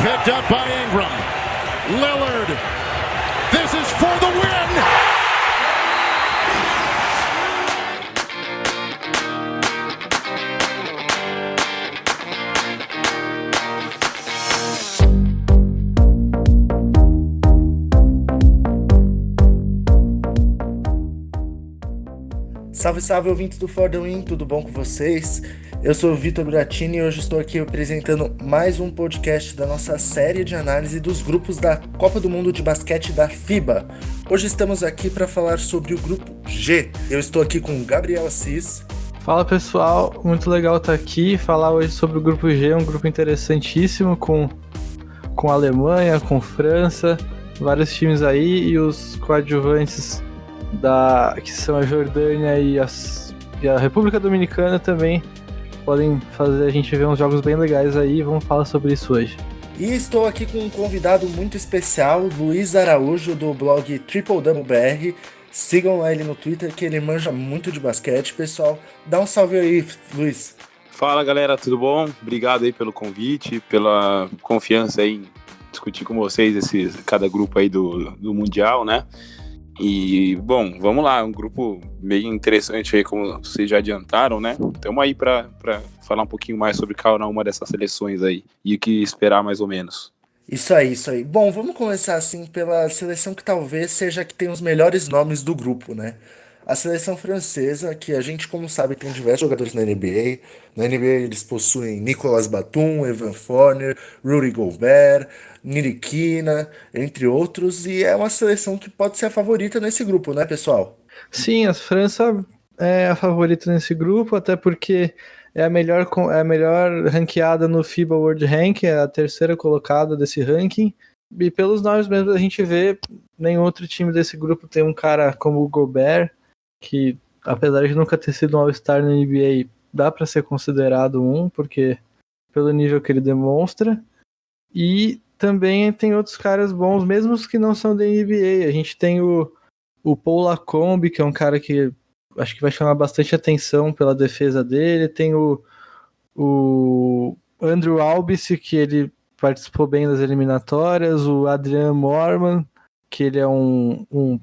picked up by Ingram. Lillard. This is for the win. Salve, salve, ouvintes do For The Win, tudo bom com vocês? Eu sou o Vitor Bratini e hoje estou aqui apresentando mais um podcast da nossa série de análise dos grupos da Copa do Mundo de Basquete da FIBA. Hoje estamos aqui para falar sobre o grupo G. Eu estou aqui com o Gabriel Assis. Fala pessoal, muito legal estar aqui, falar hoje sobre o grupo G, um grupo interessantíssimo com a Alemanha, com França, vários times aí e os coadjuvantes que são a Jordânia e a República Dominicana também podem fazer a gente ver uns jogos bem legais aí, vamos falar sobre isso hoje. E estou aqui com um convidado muito especial, Luiz Araújo, do blog Triple Double BR. Sigam lá ele no Twitter, que ele manja muito de basquete. Pessoal, dá um salve aí, Luiz. Fala galera, tudo bom? Obrigado aí pelo convite, pela confiança aí em discutir com vocês cada grupo aí do Mundial, né? E, bom, vamos lá, um grupo meio interessante aí, como vocês já adiantaram, né? Estamos aí para falar um pouquinho mais sobre cada uma dessas seleções aí e o que esperar mais ou menos. Isso aí. Bom, vamos começar assim pela seleção que talvez seja a que tem os melhores nomes do grupo, né? A seleção francesa, que a gente, como sabe, tem diversos jogadores na NBA. Na NBA eles possuem Nicolas Batum, Evan Fournier, Rudy Gobert, Ntilikina, entre outros. E é uma seleção que pode ser a favorita nesse grupo, né, pessoal? Sim, a França é a favorita nesse grupo, até porque é a melhor ranqueada no FIBA World Ranking, é a terceira colocada desse ranking. E pelos nomes mesmo a gente vê, nenhum outro time desse grupo tem um cara como o Gobert, que apesar de nunca ter sido um All-Star na NBA, dá para ser considerado porque pelo nível que ele demonstra. E também tem outros caras bons, mesmo os que não são da NBA. A gente tem o Paul Lacombe, que é um cara que acho que vai chamar bastante atenção pela defesa dele. Tem o Andrew Albis, que ele participou bem das eliminatórias. O Adrian Morman, que ele é um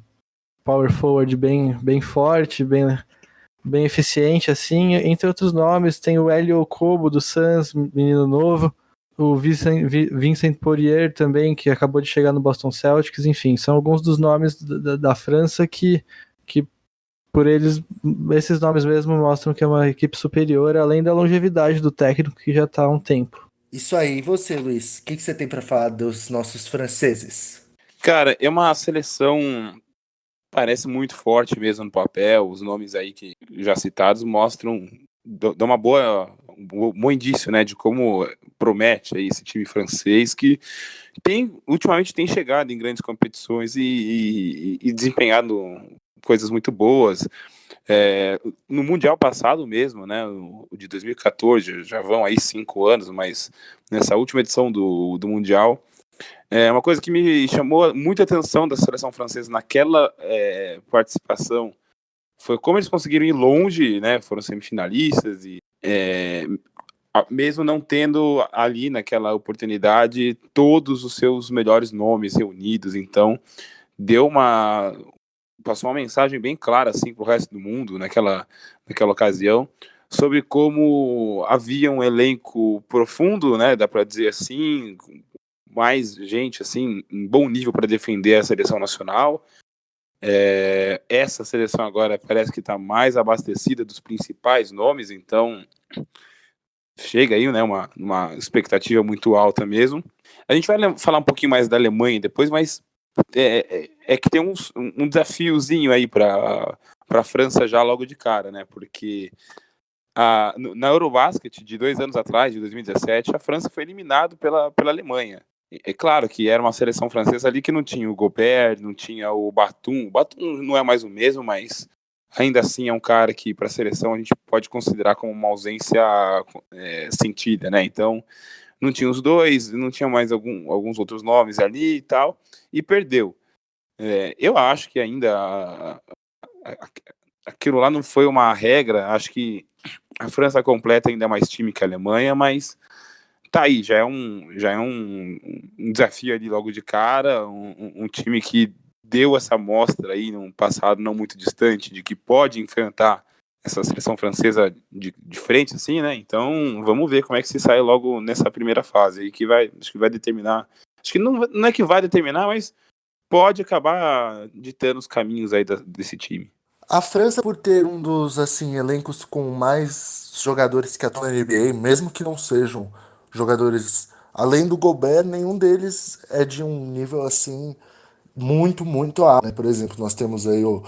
power forward bem forte, bem eficiente, assim. Entre outros nomes, tem o Elio Okobo, do Suns, menino novo. O Vincent Poirier também, que acabou de chegar no Boston Celtics. Enfim, são alguns dos nomes da França que por esses nomes mesmo mostram que é uma equipe superior, além da longevidade do técnico, que já está há um tempo. Isso aí. E você, Luiz? O que você tem para falar dos nossos franceses? Cara, é uma seleção, parece muito forte mesmo no papel. Os nomes aí que já citados mostram, dão um bom indício, né, de como promete aí esse time francês, que ultimamente tem chegado em grandes competições e desempenhado coisas muito boas. No Mundial passado mesmo, né, o de 2014, já vão aí 5 anos, mas nessa última edição do Mundial, uma coisa que me chamou muita atenção da seleção francesa naquela participação foi como eles conseguiram ir longe, né, foram semifinalistas e mesmo não tendo ali naquela oportunidade todos os seus melhores nomes reunidos. Então passou uma mensagem bem clara assim para o resto do mundo naquela ocasião, sobre como havia um elenco profundo, né, dá para dizer assim, mais gente assim em bom nível para defender a seleção nacional. Essa seleção agora parece que está mais abastecida dos principais nomes, então chega aí, né, uma expectativa muito alta mesmo. A gente vai falar um pouquinho mais da Alemanha depois, mas que tem um desafiozinho aí para a França já logo de cara, né? Porque na Eurobasket de 2 anos atrás, de 2017, a França foi eliminada pela Alemanha. É claro que era uma seleção francesa ali que não tinha o Gobert, não tinha o Batum. O Batum não é mais o mesmo, mas ainda assim é um cara que para a seleção a gente pode considerar como uma ausência sentida, né? Então não tinha os dois, não tinha mais alguns outros nomes ali e tal, e perdeu. Eu acho que ainda aquilo lá não foi uma regra. Acho que a França completa ainda mais time que a Alemanha, mas tá aí, já é um desafio ali logo de cara, um time que deu essa amostra aí num passado não muito distante de que pode enfrentar essa seleção francesa de frente, assim, né? Então, vamos ver como é que se sai logo nessa primeira fase aí, acho que vai determinar, acho que não é que vai determinar, mas pode acabar ditando os caminhos aí desse time. A França, por ter um dos assim elencos com mais jogadores que atuam na NBA, mesmo que não sejam jogadores além do Gobert, nenhum deles é de um nível assim muito, muito alto, né? Por exemplo, nós temos aí o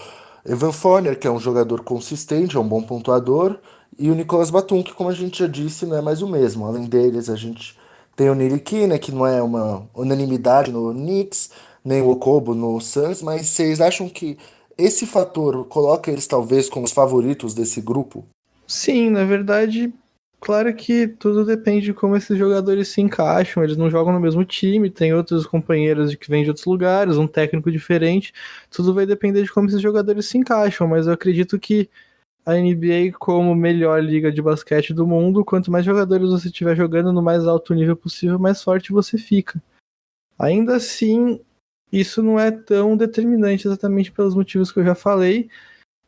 Evan Fournier, que é um jogador consistente, é um bom pontuador, e o Nicolas Batum, que como a gente já disse, não é mais o mesmo. Além deles, a gente tem o Niriquí, né, que não é uma unanimidade no Knicks, nem o Okobo no Suns, mas vocês acham que esse fator coloca eles talvez como os favoritos desse grupo? Sim, na verdade, claro que tudo depende de como esses jogadores se encaixam. Eles não jogam no mesmo time, tem outros companheiros que vêm de outros lugares, um técnico diferente. Tudo vai depender de como esses jogadores se encaixam, mas eu acredito que a NBA, como melhor liga de basquete do mundo, quanto mais jogadores você estiver jogando no mais alto nível possível, mais forte você fica. Ainda assim, isso não é tão determinante exatamente pelos motivos que eu já falei,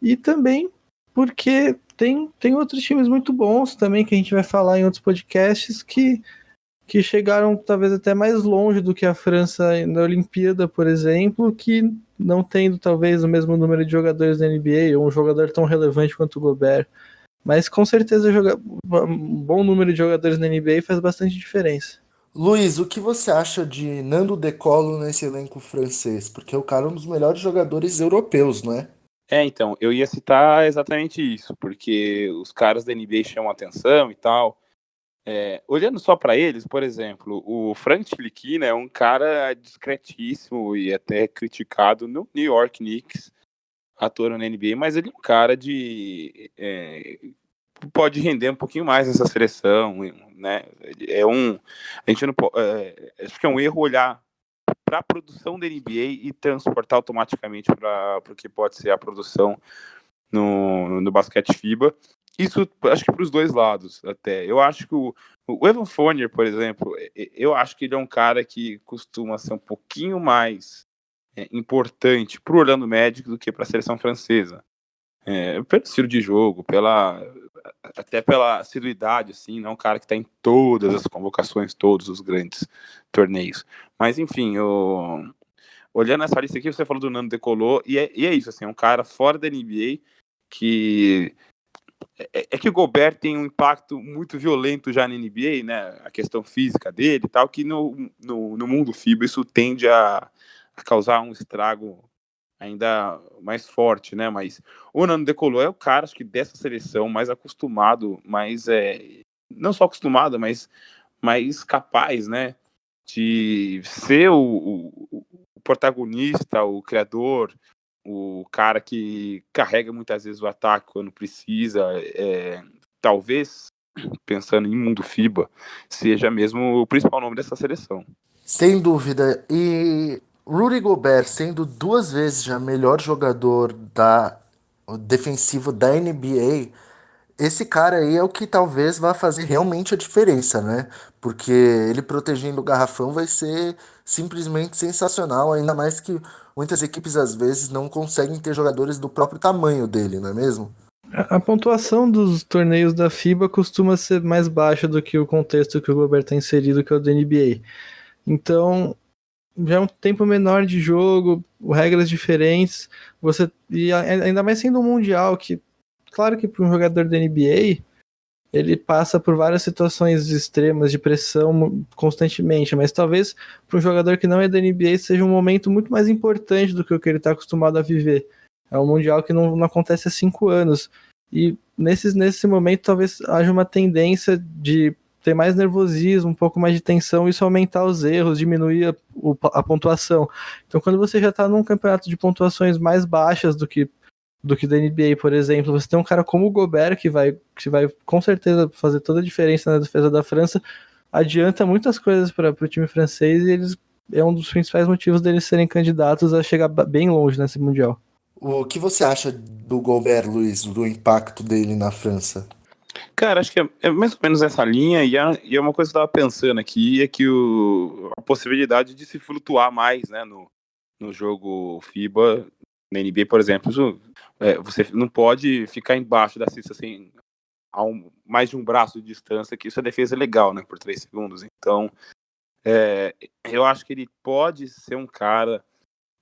e também porque tem outros times muito bons também, que a gente vai falar em outros podcasts, que chegaram talvez até mais longe do que a França na Olimpíada, por exemplo, que não tendo talvez o mesmo número de jogadores da NBA, ou um jogador tão relevante quanto o Gobert. Mas com certeza um bom número de jogadores na NBA faz bastante diferença. Luiz, o que você acha de Nando De Colo nesse elenco francês? Porque o cara é um dos melhores jogadores europeus, não é? Então, eu ia citar exatamente isso, porque os caras da NBA chamam atenção e tal. Olhando só para eles, por exemplo, o Frank Ntilikina é um cara discretíssimo e até criticado no New York Knicks, atuando na NBA, mas ele é um cara pode render um pouquinho mais nessa seleção, né? A gente não pode, acho que é um erro olhar para a produção da NBA e transportar automaticamente para o que pode ser a produção no basquete FIBA. Isso, acho que para os dois lados, até. Eu acho que o Evan Fournier, por exemplo, eu acho que ele é um cara que costuma ser um pouquinho mais importante para o Orlando Magic do que para a seleção francesa. Pelo estilo de jogo, até pela assiduidade, assim, não é um cara que está em todas as convocações, todos os grandes torneios. Mas, enfim, olhando essa lista aqui, você falou do Nando De Colo, e é isso, assim, é um cara fora da NBA que que o Gobert tem um impacto muito violento já na NBA, né? A questão física dele e tal, que no mundo FIBA isso tende a causar um estrago ainda mais forte, né? Mas o Nando De Colo é o cara, acho que dessa seleção mais acostumado, não só acostumado, mas mais capaz, né? De ser o protagonista, o criador, o cara que carrega muitas vezes o ataque quando precisa, talvez, pensando em mundo FIBA, seja mesmo o principal nome dessa seleção. Sem dúvida. E Rudy Gobert, sendo duas vezes já melhor jogador defensivo da NBA, esse cara aí é o que talvez vá fazer realmente a diferença, né? Porque ele protegendo o garrafão vai ser simplesmente sensacional, ainda mais que muitas equipes às vezes não conseguem ter jogadores do próprio tamanho dele, não é mesmo? A pontuação dos torneios da FIBA costuma ser mais baixa do que o contexto que o Gobert está inserido, que é o da NBA. Então, já é um tempo menor de jogo, regras diferentes, e ainda mais sendo um mundial, que claro que para um jogador da NBA ele passa por várias situações extremas de pressão constantemente, mas talvez para um jogador que não é da NBA seja um momento muito mais importante do que o que ele está acostumado a viver. É um mundial que não acontece há 5 anos, e nesse momento talvez haja uma tendência de ter mais nervosismo, um pouco mais de tensão, isso aumentar os erros, diminuir a pontuação. Então quando você já está num campeonato de pontuações mais baixas do que da NBA, por exemplo, você tem um cara como o Gobert que vai com certeza fazer toda a diferença na defesa da França, adianta muitas coisas para o time francês, e é um dos principais motivos deles serem candidatos a chegar bem longe nesse Mundial. O que você acha do Gobert, Luiz, do impacto dele na França? Cara, acho que é mais ou menos essa linha, e é uma coisa que eu tava pensando aqui, é que a possibilidade de se flutuar mais, né, no jogo FIBA, na NBA, por exemplo, você não pode ficar embaixo da cesta assim, mais de um braço de distância, que isso é defesa legal, né, por 3 segundos. Então, eu acho que ele pode ser um cara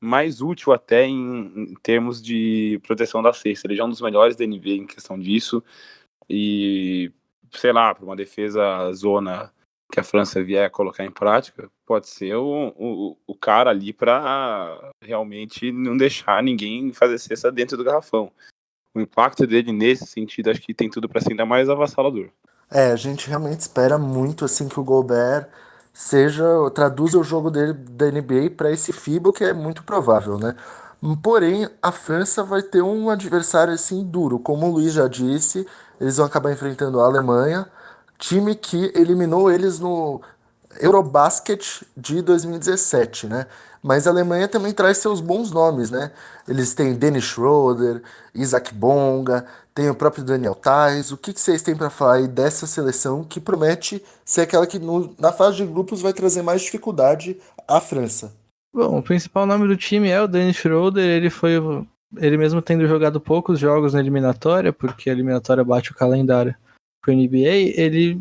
mais útil até em termos de proteção da cesta. Ele já é um dos melhores da NBA em questão disso. E, sei lá, para uma defesa zona que a França vier a colocar em prática, pode ser o cara ali para realmente não deixar ninguém fazer cesta dentro do garrafão. O impacto dele nesse sentido, acho que tem tudo para ser ainda mais avassalador. A gente realmente espera muito assim que o Gobert traduza o jogo dele da NBA para esse FIBA, que é muito provável, né? Porém, a França vai ter um adversário assim duro, como o Luiz já disse, eles vão acabar enfrentando a Alemanha, time que eliminou eles no Eurobasket de 2017, né? Mas a Alemanha também traz seus bons nomes, né? Eles têm Dennis Schroeder, Isaac Bonga, tem o próprio Daniel Theis. O que vocês têm para falar aí dessa seleção que promete ser aquela que na fase de grupos vai trazer mais dificuldade à França? Bom, o principal nome do time é o Dennis Schroeder. Ele mesmo tendo jogado poucos jogos na eliminatória, porque a eliminatória bate o calendário pro NBA, ele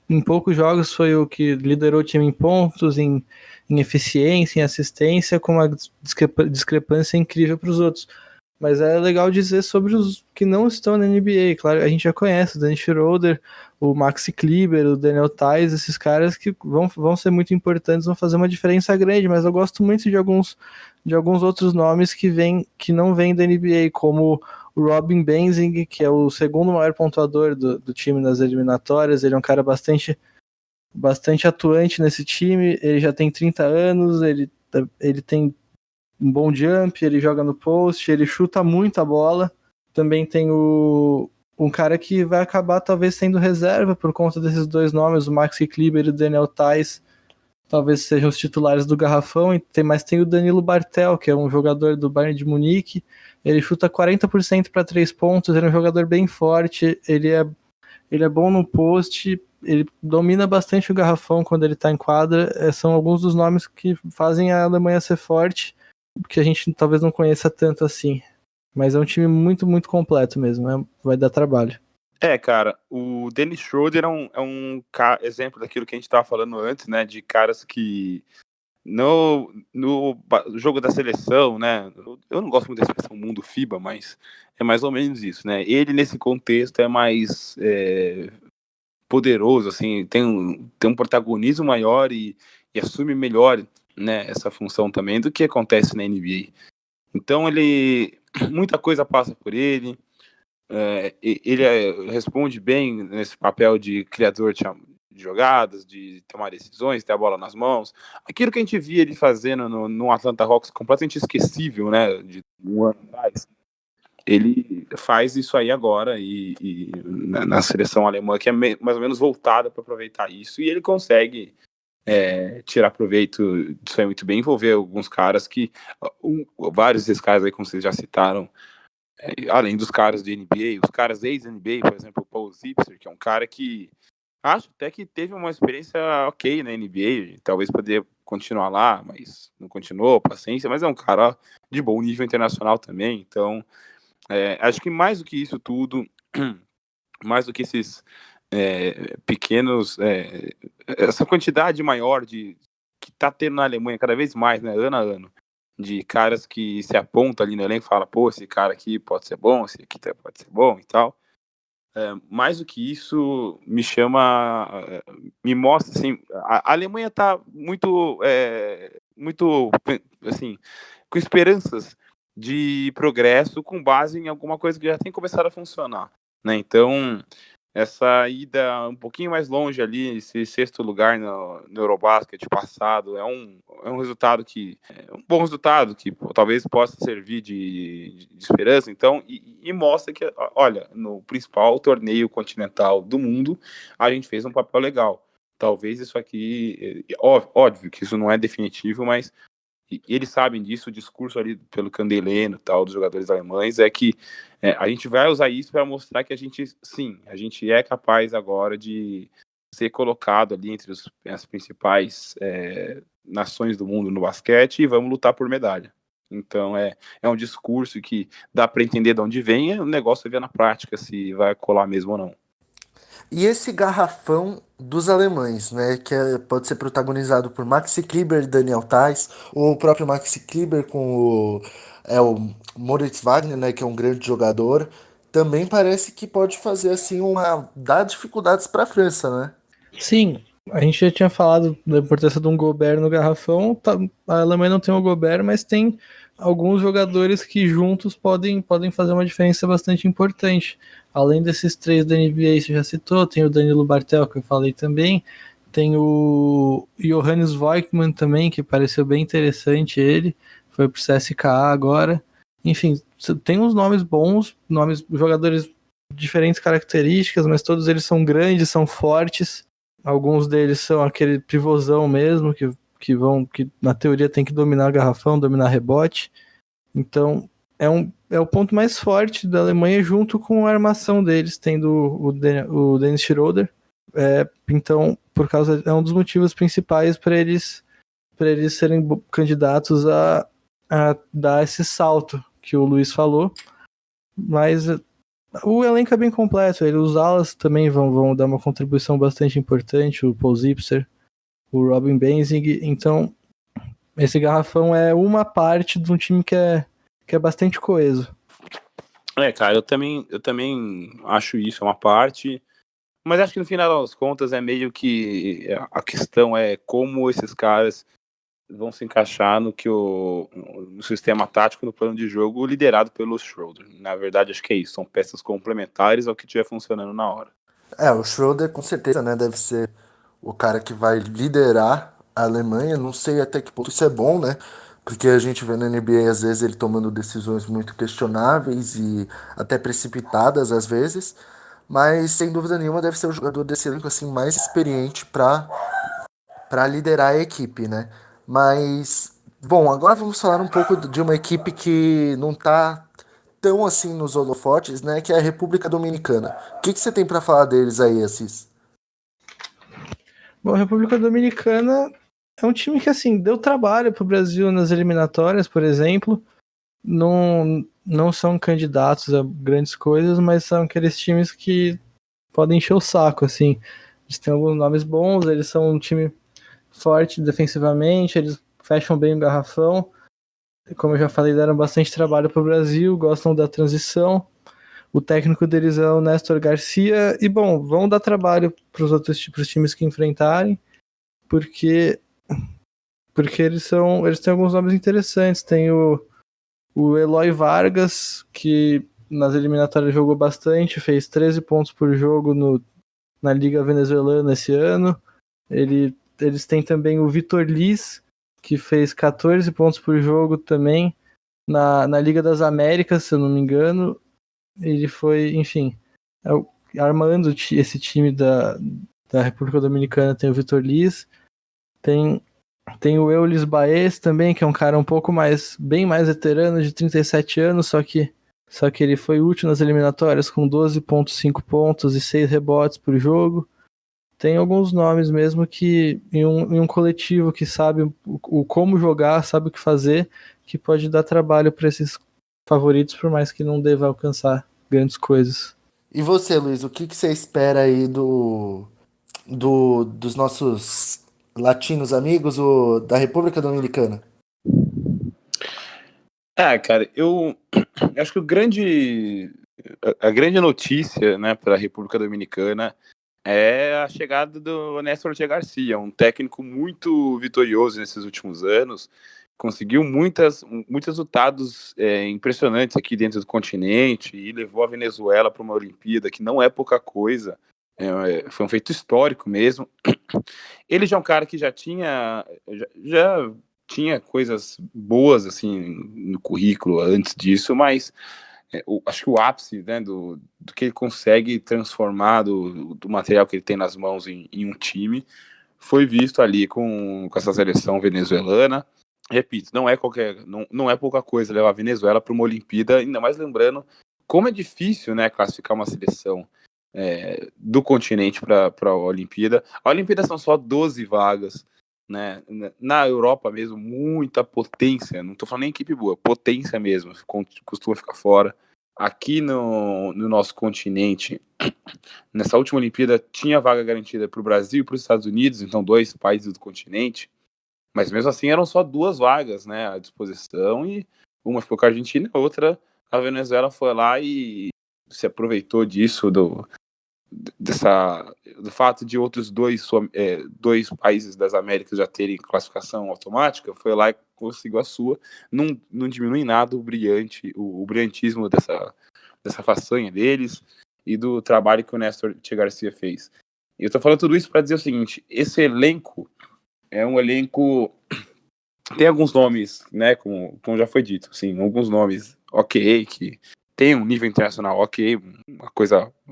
em poucos jogos foi o que liderou o time em pontos, em eficiência, em assistência, com uma discrepância incrível para os outros. Mas é legal dizer sobre os que não estão na NBA. Claro, a gente já conhece o Dennis Schroeder, o Maxi Kleber, o Daniel Theis, esses caras que vão ser muito importantes, vão fazer uma diferença grande, mas eu gosto muito de alguns outros nomes que não vêm da NBA, como o Robin Benzing, que é o segundo maior pontuador do time nas eliminatórias. Ele é um cara bastante atuante nesse time, ele já tem 30 anos, ele tem um bom jump, ele joga no post, ele chuta muito a bola. Também tem um cara que vai acabar talvez sendo reserva por conta desses dois nomes, o Maxi Kleber e o Daniel Theis, talvez sejam os titulares do garrafão. Mas tem o Danilo Bartel, que é um jogador do Bayern de Munique. Ele chuta 40% para 3 pontos, ele é um jogador bem forte, ele é bom no post, ele domina bastante o garrafão quando ele está em quadra. São alguns dos nomes que fazem a Alemanha ser forte, que a gente talvez não conheça tanto assim. Mas é um time muito, muito completo mesmo, vai dar trabalho. Cara, o Dennis Schroeder é um exemplo daquilo que a gente estava falando antes, né, de caras que no jogo da seleção, né, eu não gosto muito da expressão mundo FIBA, mas é mais ou menos isso, né, ele nesse contexto é mais poderoso, assim, tem um protagonismo maior e assume melhor, né, essa função também do que acontece na NBA. Então muita coisa passa por ele, ele responde bem nesse papel de criador de jogadas, de tomar decisões, ter a bola nas mãos. Aquilo que a gente via ele fazendo no Atlanta Hawks, completamente esquecível, né, de um ano atrás, ele faz isso aí agora e na seleção alemã, que é mais ou menos voltada para aproveitar isso, e ele consegue tirar proveito disso aí muito bem, envolver alguns caras vários desses caras aí, como vocês já citaram, além dos caras de NBA, os caras ex-NBA, por exemplo, o Paul Zipser, que é um cara que acho até que teve uma experiência ok na NBA, talvez poderia continuar lá, mas não continuou, paciência, mas é um cara de bom nível internacional também. Então acho que mais do que isso tudo, mais do que esses pequenos, essa quantidade maior que tá tendo na Alemanha cada vez mais, né, ano a ano, de caras que se apontam ali no elenco e falam, pô, esse cara aqui pode ser bom, esse aqui pode ser bom e tal. Mais do que isso, me mostra, assim, a Alemanha tá muito, assim, com esperanças de progresso com base em alguma coisa que já tem começado a funcionar, né? Então, essa ida um pouquinho mais longe ali, esse sexto lugar no Eurobasket passado, é um resultado um bom resultado que talvez possa servir de esperança. Então, e mostra que, olha, no principal torneio continental do mundo, a gente fez um papel legal. Talvez isso aqui, óbvio que isso não é definitivo, mas e eles sabem disso, o discurso ali pelo Candeleno, tal, dos jogadores alemães, é que a gente vai usar isso para mostrar que a gente é capaz agora de ser colocado ali entre as principais nações do mundo no basquete e vamos lutar por medalha. Então é um discurso que dá para entender de onde vem, o negócio é ver na prática se vai colar mesmo ou não. E esse garrafão dos alemães, né, que pode ser protagonizado por Maxi Kleber e Daniel Theis, ou o próprio Maxi Kleber com o Moritz Wagner, né, que é um grande jogador, também parece que pode fazer assim dar dificuldades para a França, né? Sim, a gente já tinha falado da importância de um Gobert no garrafão. A Alemanha não tem o Gobert, mas tem alguns jogadores que juntos podem fazer uma diferença bastante importante. Além desses 3 da NBA, você já citou, tem o Danilo Bartel, que eu falei também, tem o Johannes Voigtmann também, que pareceu bem interessante ele, foi pro CSKA agora. Enfim, tem uns nomes bons, jogadores de diferentes características, mas todos eles são grandes, são fortes. Alguns deles são aquele pivôzão mesmo, que na teoria tem que dominar garrafão, dominar rebote. Então, é o ponto mais forte da Alemanha junto com a armação deles, tendo o Dennis Schroeder. Então, é um dos motivos principais para eles serem candidatos a dar esse salto que o Luiz falou. Mas o elenco é bem completo. Os alas também vão dar uma contribuição bastante importante. O Paul Zipser, o Robin Benzing. Então, esse garrafão é uma parte de um time que é bastante coeso. Cara, eu também acho isso, é uma parte. Mas acho que no final das contas é meio que a questão é como esses caras vão se encaixar no sistema tático, no plano de jogo liderado pelo Schroeder. Na verdade, acho que é isso, são peças complementares ao que estiver funcionando na hora. O Schroeder com certeza, né, deve ser o cara que vai liderar a Alemanha. Não sei até que ponto isso é bom, né? Porque a gente vê na NBA às vezes ele tomando decisões muito questionáveis e até precipitadas às vezes, mas sem dúvida nenhuma deve ser o jogador desse elenco assim mais experiente para liderar a equipe, né? Mas bom, agora vamos falar um pouco de uma equipe que não tá tão assim nos holofotes, né? Que é a República Dominicana. O que você tem para falar deles aí, Assis? Bom, a República Dominicana é um time que, assim, deu trabalho pro Brasil nas eliminatórias, por exemplo. Não são candidatos a grandes coisas, mas são aqueles times que podem encher o saco, assim. Eles têm alguns nomes bons, eles são um time forte defensivamente, eles fecham bem o garrafão. Como eu já falei, deram bastante trabalho pro Brasil, gostam da transição. O técnico deles é o Néstor Garcia. E, bom, vão dar trabalho pros times que enfrentarem, porque eles têm alguns nomes interessantes. Tem o Eloy Vargas, que nas eliminatórias jogou bastante, fez 13 pontos por jogo na Liga Venezuelana esse ano. Eles têm também o Vitor Liz, que fez 14 pontos por jogo também na Liga das Américas, se eu não me engano. Ele foi, enfim, armando esse time da República Dominicana. Tem o Vitor Liz, tem o Eulis Baez também, que é um cara bem mais veterano, de 37 anos, só que ele foi útil nas eliminatórias com 12,5 pontos e 6 rebotes por jogo. Tem alguns nomes mesmo que em um coletivo que sabe o como jogar, sabe o que fazer, que pode dar trabalho para esses favoritos, por mais que não deva alcançar grandes coisas. E você, Luiz, o que você espera aí dos nossos latinos amigos da República Dominicana? Cara, eu acho que a grande notícia, né, para a República Dominicana é a chegada do Néstor Garcia, um técnico muito vitorioso nesses últimos anos, conseguiu muitos resultados impressionantes aqui dentro do continente e levou a Venezuela para uma Olimpíada, que não é pouca coisa, foi um feito histórico mesmo. Ele já é um cara que já tinha coisas boas assim no currículo antes disso, mas acho que o ápice, né, do que ele consegue transformar do material que ele tem nas mãos em um time foi visto ali com essa seleção venezuelana. repito, não é pouca coisa levar a Venezuela para uma Olimpíada, ainda mais lembrando como é difícil, né, classificar uma seleção do continente para a Olimpíada. A Olimpíada são só 12 vagas, né? Na Europa mesmo, muita potência, não estou falando nem equipe boa, potência mesmo, costuma ficar fora. Aqui no nosso continente, nessa última Olimpíada, tinha vaga garantida para o Brasil e para os Estados Unidos, então 2 países do continente, mas mesmo assim eram só 2 vagas, né, à disposição, e uma ficou com a Argentina, a outra, a Venezuela foi lá e se aproveitou disso, do fato de outros dois países das Américas já terem classificação automática, foi lá e conseguiu a sua. Não diminui nada o brilhantismo dessa façanha deles e do trabalho que o Néstor Che Garcia fez. E eu tô falando tudo isso para dizer o seguinte: esse elenco é um elenco, tem alguns nomes, né, como já foi dito, assim, alguns nomes ok, que tem um nível internacional ok,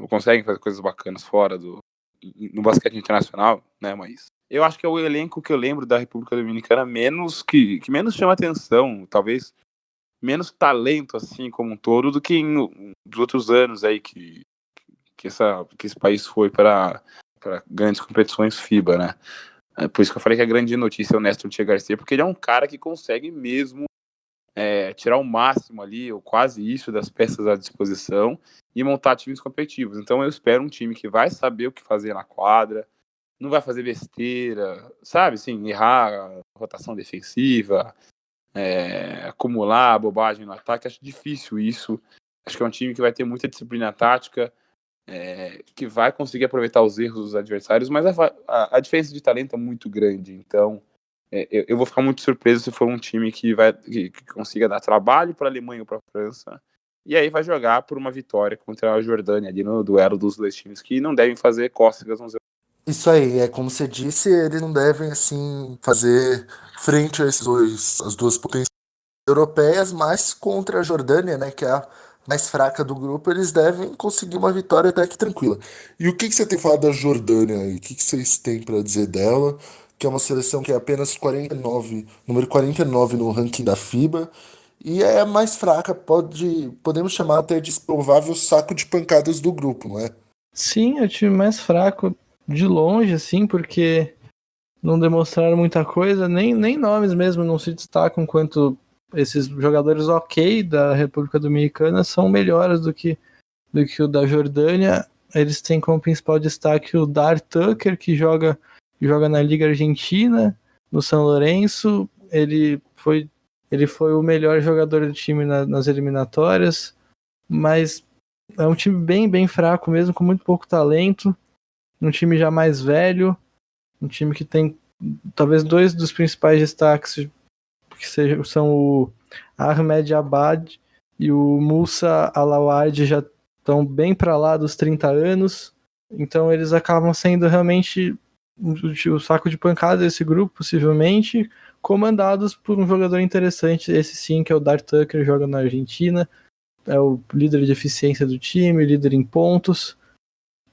conseguem fazer coisas bacanas fora no basquete internacional, né, mas eu acho que é o elenco que eu lembro da República Dominicana que menos chama atenção, talvez menos talento, assim, como um todo, do que nos outros anos aí que esse país foi para grandes competições FIBA, né. Por isso que eu falei que a grande notícia é o Néstor Che Garcia, porque ele é um cara que consegue mesmo tirar o máximo ali, ou quase isso, das peças à disposição e montar times competitivos. Então eu espero um time que vai saber o que fazer na quadra, não vai fazer besteira, sabe, assim, errar rotação defensiva, acumular bobagem no ataque. Acho difícil isso. Acho que é um time que vai ter muita disciplina tática, que vai conseguir aproveitar os erros dos adversários, mas a diferença de talento é muito grande. Então eu vou ficar muito surpreso se for um time que consiga dar trabalho para a Alemanha ou para a França, e aí vai jogar por uma vitória contra a Jordânia ali no duelo dos 2 times que não devem fazer cócegas nos. Isso aí, como você disse, eles não devem, assim, fazer frente a as 2 potências europeias, mas contra a Jordânia, né, que é a mais fraca do grupo, eles devem conseguir uma vitória até que tranquila. E o que você tem falado da Jordânia aí? O que vocês têm para dizer dela? Que é uma seleção que é apenas 49, número 49 no ranking da FIBA, e é a mais fraca, podemos chamar até de provável saco de pancadas do grupo, não é? Sim, é o time mais fraco de longe, assim, porque não demonstraram muita coisa, nem nomes mesmo não se destacam, quanto esses jogadores ok da República Dominicana são melhores do que o da Jordânia. Eles têm como principal destaque o Dar Tucker, que joga na Liga Argentina, no São Lourenço. Ele foi o melhor jogador do time nas eliminatórias, mas é um time bem fraco mesmo, com muito pouco talento, um time já mais velho, um time que tem talvez 2 dos principais destaques, que são o Ahmed Abad e o Moussa Alawad, já estão bem para lá dos 30 anos, então eles acabam sendo realmente o saco de pancada desse grupo, possivelmente, comandados por um jogador interessante, esse sim, que é o Dar Tucker, joga na Argentina, é o líder de eficiência do time, líder em pontos,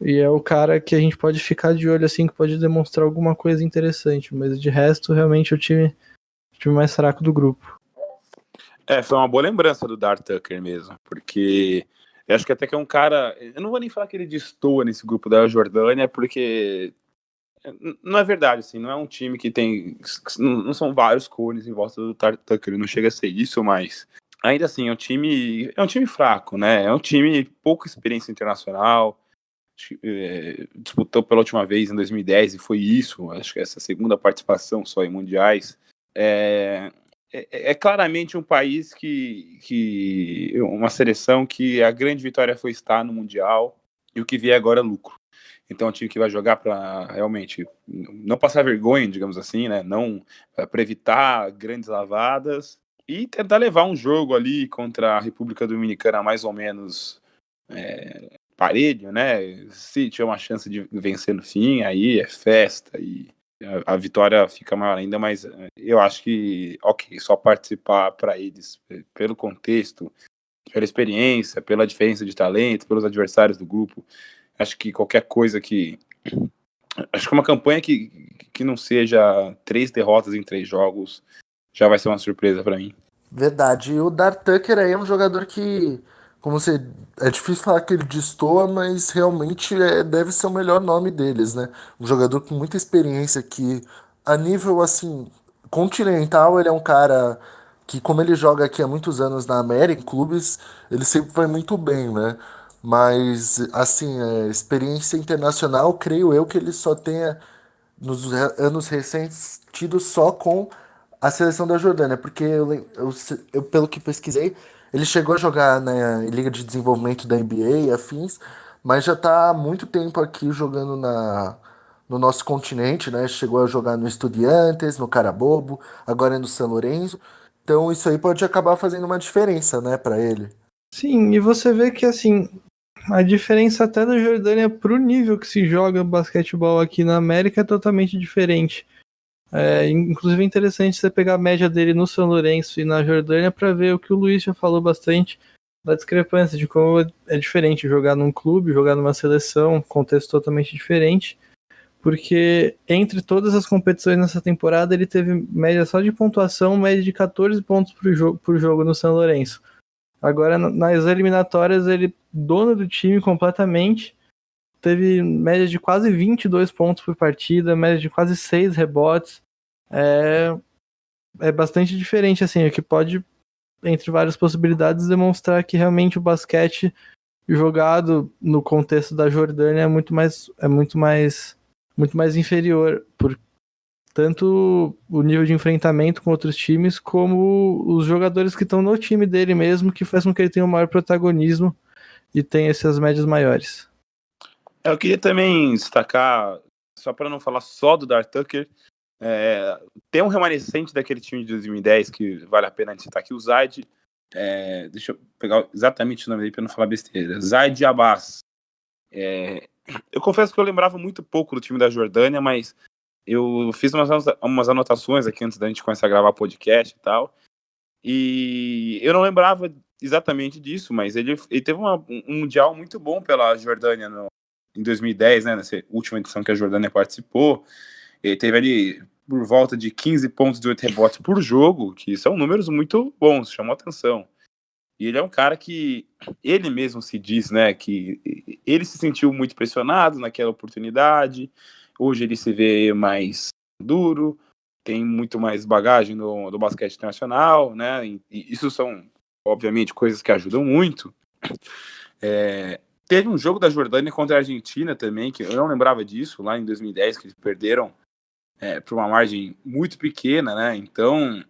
e é o cara que a gente pode ficar de olho, assim, que pode demonstrar alguma coisa interessante, mas de resto, realmente, o time mais fraco do grupo. Foi uma boa lembrança do Dar Tucker mesmo, porque eu acho que até que é um cara, eu não vou nem falar que ele destoa nesse grupo da Jordânia, porque não é verdade, assim, não é um time que tem, não são vários cones em volta do Dar Tucker, não chega a ser isso, mas ainda assim, é um time fraco, né, é um time pouca experiência internacional, disputou pela última vez em 2010 e foi isso, acho que essa segunda participação só em mundiais. É claramente um país uma seleção que a grande vitória foi estar no Mundial, e o que vier agora é lucro. Então é um time que vai jogar para realmente não passar vergonha, digamos assim, né? Não, para evitar grandes lavadas e tentar levar um jogo ali contra a República Dominicana mais ou menos parelho, né? Se tiver uma chance de vencer no fim, aí é festa e a vitória fica maior ainda, mas eu acho que, ok, só participar para eles, pelo contexto, pela experiência, pela diferença de talento, pelos adversários do grupo, acho que qualquer coisa acho que uma campanha que não seja 3 derrotas em 3 jogos já vai ser uma surpresa para mim. Verdade. E o Dar Tucker aí é um jogador que, como você. É difícil falar que ele destoa, mas realmente deve ser o melhor nome deles, né? Um jogador com muita experiência que, a nível assim, continental, ele é um cara que, como ele joga aqui há muitos anos na América, em clubes, ele sempre vai muito bem, né? Mas, assim, experiência internacional, creio eu que ele só tenha anos recentes tido só com a seleção da Jordânia, porque pelo que pesquisei, ele chegou a jogar na Liga de Desenvolvimento da NBA e afins, mas já está há muito tempo aqui jogando no nosso continente, né? Chegou a jogar no Estudiantes, no Carabobo, agora é no São Lourenço. Então isso aí pode acabar fazendo uma diferença, né, para ele. Sim, e você vê que assim, a diferença até da Jordânia pro nível que se joga basquetebol aqui na América é totalmente diferente. Inclusive é interessante você pegar a média dele no São Lourenço e na Jordânia para ver o que o Luiz já falou bastante da discrepância, de como é diferente jogar num clube, jogar numa seleção, contexto totalmente diferente, porque entre todas as competições nessa temporada ele teve média só de pontuação, média de 14 pontos por jogo no São Lourenço. Agora nas eliminatórias ele, dono do time completamente, teve média de quase 22 pontos por partida, média de quase 6 rebotes. É bastante diferente, assim, o que pode, entre várias possibilidades, demonstrar que realmente o basquete jogado no contexto da Jordânia é muito mais inferior, por tanto o nível de enfrentamento com outros times, como os jogadores que estão no time dele mesmo, que faz com que ele tenha um maior protagonismo e tenha essas médias maiores. Eu queria também destacar, só para não falar só do Dar Tucker, tem um remanescente daquele time de 2010 que vale a pena citar aqui, o Zaid. Deixa eu pegar exatamente o nome dele para não falar besteira. Zaid Abbas. Eu confesso que eu lembrava muito pouco do time da Jordânia, mas eu fiz umas anotações aqui antes da gente começar a gravar podcast e tal. E eu não lembrava exatamente disso, mas ele teve um mundial muito bom pela Jordânia em 2010, né, nessa última edição que a Jordânia participou. Ele teve ali por volta de 15 pontos e 8 rebotes por jogo, que são números muito bons, chamou atenção. E ele é um cara que ele mesmo se diz, né, que ele se sentiu muito pressionado naquela oportunidade. Hoje ele se vê mais duro, tem muito mais bagagem do basquete internacional, né? E isso são, obviamente, coisas que ajudam muito. Teve um jogo da Jordânia contra a Argentina também, que eu não lembrava disso, lá em 2010, que eles perderam por uma margem muito pequena, né? Então,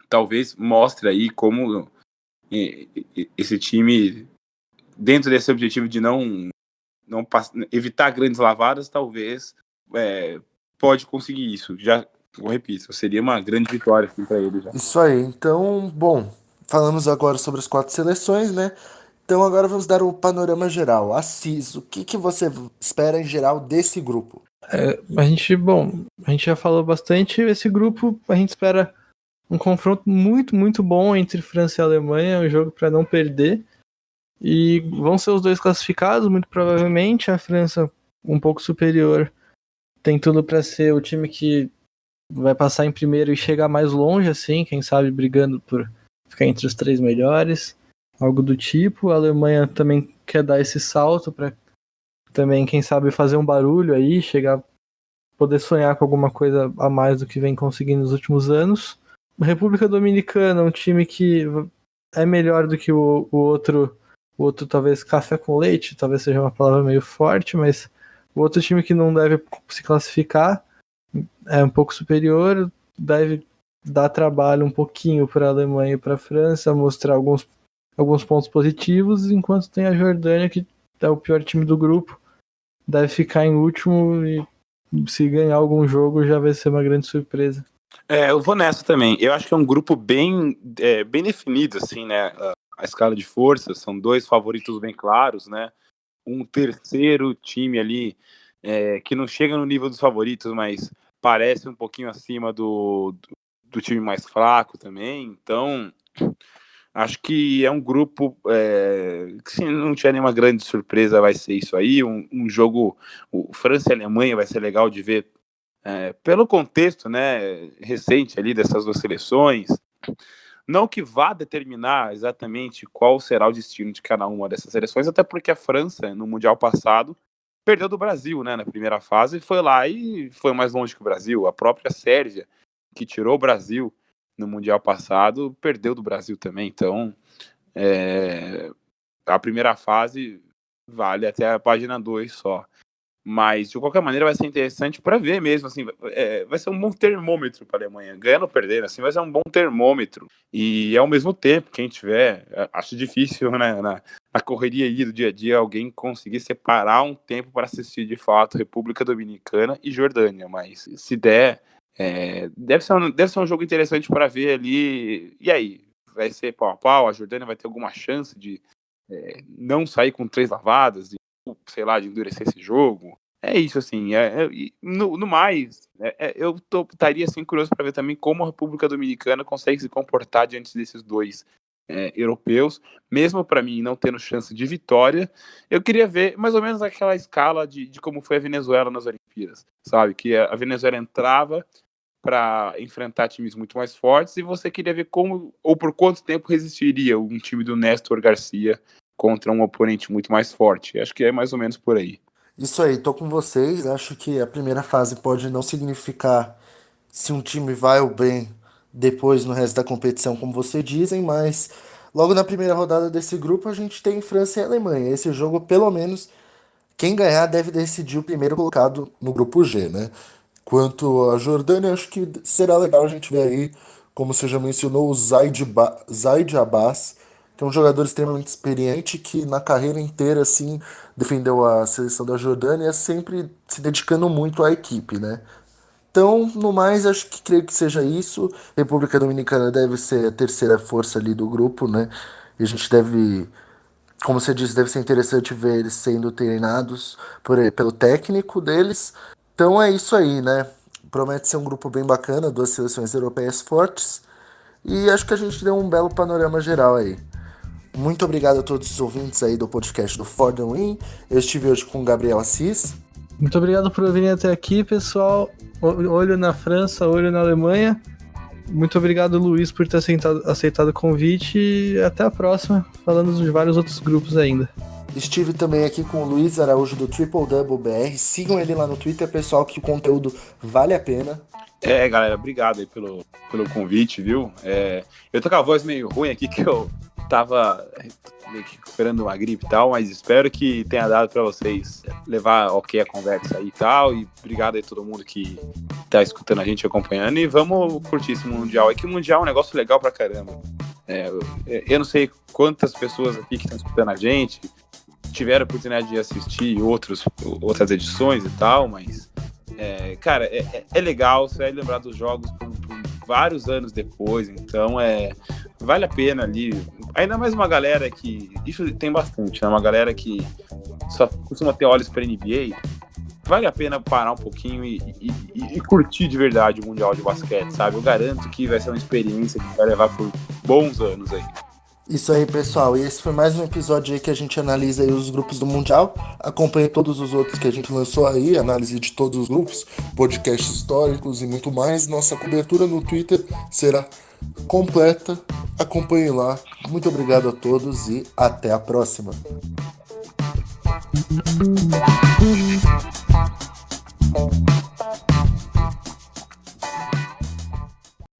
talvez mostre aí como esse time, dentro desse objetivo de não evitar grandes lavadas, talvez pode conseguir isso. Já, eu repito, seria uma grande vitória assim, para ele já. Isso aí. Então, bom, falamos agora sobre as 4 seleções, né? Então agora vamos dar o panorama geral. Assis, o que você espera em geral desse grupo? A gente já falou bastante. Esse grupo, a gente espera um confronto muito, muito bom entre França e Alemanha, um jogo para não perder. E vão ser os dois classificados, muito provavelmente. A França um pouco superior, tem tudo para ser o time que vai passar em primeiro e chegar mais longe, assim, quem sabe brigando por ficar entre os 3 melhores, algo do tipo. A Alemanha também quer dar esse salto para também, quem sabe, fazer um barulho aí, chegar, poder sonhar com alguma coisa a mais do que vem conseguindo nos últimos anos. A República Dominicana, um time que é melhor do que o outro talvez café com leite, talvez seja uma palavra meio forte, mas o outro time que não deve se classificar é um pouco superior, deve dar trabalho um pouquinho para a Alemanha e para a França, mostrar alguns pontos positivos, enquanto tem a Jordânia, que é o pior time do grupo, deve ficar em último e se ganhar algum jogo já vai ser uma grande surpresa. Eu vou nessa também. Eu acho que é um grupo bem definido, assim, né? A escala de forças, são 2 favoritos bem claros, né? Um terceiro time ali que não chega no nível dos favoritos, mas parece um pouquinho acima do time mais fraco também. Então, acho que é um grupo que, se não tiver nenhuma grande surpresa, vai ser isso aí. Um jogo, o França e Alemanha vai ser legal de ver pelo contexto, né, recente ali dessas duas seleções, não que vá determinar exatamente qual será o destino de cada uma dessas seleções, até porque a França, no Mundial passado, perdeu do Brasil, né, na primeira fase, e foi lá e foi mais longe que o Brasil. A própria Sérvia, que tirou o Brasil no Mundial passado, perdeu do Brasil também. Então, a primeira fase vale até a página 2 só. Mas, de qualquer maneira, vai ser interessante para ver mesmo, assim, vai ser um bom termômetro para a Alemanha. Ganhando ou perdendo, assim, vai ser um bom termômetro. E, ao mesmo tempo, quem tiver, acho difícil, né, na correria aí do dia a dia, alguém conseguir separar um tempo para assistir, de fato, República Dominicana e Jordânia. Mas, se der, deve ser um jogo interessante para ver ali. E aí? Vai ser pau a pau? A Jordânia vai ter alguma chance de não sair com 3 lavadas, de, sei lá, de endurecer esse jogo? É isso, assim. No mais, eu estaria assim, curioso para ver também como a República Dominicana consegue se comportar diante desses dois europeus, mesmo para mim não tendo chance de vitória. Eu queria ver mais ou menos aquela escala de como foi a Venezuela nas Olimpíadas, sabe? Que a Venezuela entrava para enfrentar times muito mais fortes, e você queria ver como ou por quanto tempo resistiria um time do Néstor Garcia contra um oponente muito mais forte. Acho que é mais ou menos por aí. Isso aí, tô com vocês. Acho que a primeira fase pode não significar se um time vai ou bem depois no resto da competição, como vocês dizem, mas logo na primeira rodada desse grupo a gente tem França e Alemanha. Esse jogo, pelo menos, quem ganhar deve decidir o primeiro colocado no grupo G, né? Quanto a Jordânia, acho que será legal a gente ver aí, como você já mencionou, o Zaid Abbas, que é um jogador extremamente experiente que na carreira inteira, assim, defendeu a seleção da Jordânia, sempre se dedicando muito à equipe, né? Então, no mais, acho que creio que seja isso. República Dominicana deve ser a terceira força ali do grupo, né? E a gente deve, como você disse, deve ser interessante ver eles sendo treinados pelo técnico deles. Então é isso aí, né? Promete ser um grupo bem bacana, duas seleções europeias fortes. E acho que a gente deu um belo panorama geral aí. Muito obrigado a todos os ouvintes aí do podcast do For The Win. Eu estive hoje com o Gabriel Assis. Muito obrigado por virem até aqui, pessoal. Olho na França, olho na Alemanha. Muito obrigado, Luiz, por ter aceitado o convite. E até a próxima, falando de vários outros grupos ainda. Estive também aqui com o Luiz Araújo do Triple Double BR. Sigam ele lá no Twitter, pessoal, que o conteúdo vale a pena. Galera, obrigado aí pelo convite, viu? Eu tô com a voz meio ruim aqui, que eu tava meio que recuperando uma gripe e tal, mas espero que tenha dado pra vocês levar ok a conversa aí e tal. E obrigado aí a todo mundo que tá escutando a gente, acompanhando. E vamos curtir esse Mundial. É que o Mundial é um negócio legal pra caramba. Eu não sei quantas pessoas aqui que estão escutando a gente tiveram a oportunidade de assistir outras edições e tal, mas cara, é legal, você vai lembrar dos jogos por vários anos depois, então vale a pena ali, ainda mais uma galera que, isso tem bastante, né? Uma galera que só costuma ter olhos para NBA, vale a pena parar um pouquinho e curtir de verdade o Mundial de Basquete, sabe? Eu garanto que vai ser uma experiência que vai levar por bons anos aí. Isso aí, pessoal. E esse foi mais um episódio aí que a gente analisa aí os grupos do Mundial. Acompanhe todos os outros que a gente lançou aí, análise de todos os grupos, podcasts históricos e muito mais. Nossa cobertura no Twitter será completa. Acompanhe lá. Muito obrigado a todos e até a próxima.